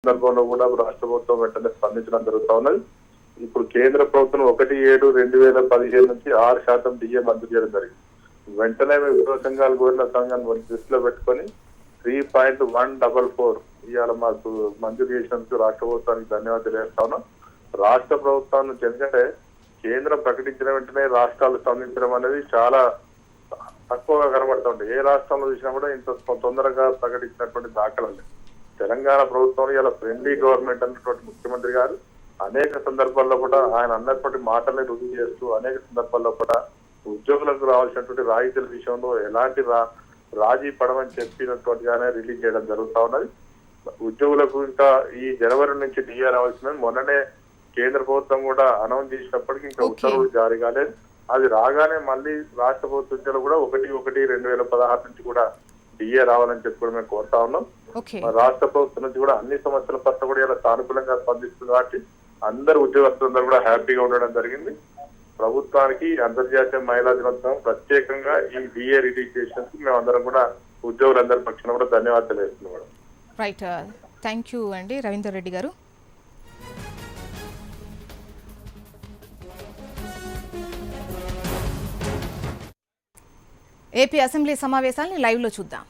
సందర్భంలో కూడా రాష్ట్ర ప్రభుత్వం వెంటనే స్పందించడం జరుగుతా ఉన్నది. ఇప్పుడు కేంద్ర ప్రభుత్వం 1/7/2015 నుంచి 6% డిఏ మంజూరు చేయడం జరిగింది. వెంటనే ఉద్యోగ సంఘాలు కోరిన సంఘాన్ని దృష్టిలో పెట్టుకొని 3.144 ఇవాళ మాకు మంజూరు చేసినందుకు రాష్ట్ర ప్రభుత్వానికి ధన్యవాదాలు తెలియజేస్తా ఉన్నాం. రాష్ట్ర ప్రభుత్వం నుంచి ఎందుకంటే కేంద్రం ప్రకటించిన వెంటనే రాష్ట్రాలు స్పందించడం అనేది చాలా తక్కువగా కనబడుతుంది. ఏ రాష్ట్రంలో చూసినా కూడా ఇంత తొందరగా ప్రకటించినటువంటి దాఖలాలు. తెలంగాణ ప్రభుత్వం ఇలా ఫ్రెండ్లీ గవర్నమెంట్ అన్నటువంటి ముఖ్యమంత్రి గారు అనేక సందర్భాల్లో కూడా ఆయన అన్నటువంటి మాటల్ని రుజువు చేస్తూ అనేక సందర్భాల్లో కూడా ఉద్యోగులకు రావాల్సినటువంటి రాయితీల విషయంలో ఎలాంటి రాజీ పడమని చెప్పినటువంటిగానే రిలీజ్ చేయడం జరుగుతా ఉన్నది. ఉద్యోగులకు ఇంకా ఈ జనవరి నుంచి డిఆర్ రావాల్సిందని మొన్ననే కేంద్ర ప్రభుత్వం కూడా అనౌన్స్ చేసినప్పటికీ ఇంకా ఉత్తర్వులు జారీ కాలేదు. అది రాగానే మళ్ళీ రాష్ట్ర ప్రభుత్వం కూడా 1/1/2016 నుంచి కూడా డిఏ రావాలని చెప్పి కూడా మేము కోరుతా ఉన్నాం. రాష్ట్ర ప్రభుత్వం నుంచి కూడా అన్ని సమస్యల పట్ల కూడా ఇలా సానుకూలంగా స్పందిస్తుంది కాబట్టి అందరు ఉద్యోగస్తులందరూ కూడా హ్యాపీగా ఉండడం జరిగింది. ప్రభుత్వానికి అంతర్జాతీయ మహిళా దినోత్సవం ప్రత్యేకంగా ఈ డిఏ రిలీజ్ చేసినందుకు మేము అందరం కూడా ఉద్యోగులందరి పక్షాన కూడా ధన్యవాదాలు తెలియజేస్తున్నాం. రైట్, థ్యాంక్ యూ అండి రవీందర్ రెడ్డి గారు. ఏపీ అసెంబ్లీ సమావేశాలని లైవ్లో చూద్దాం.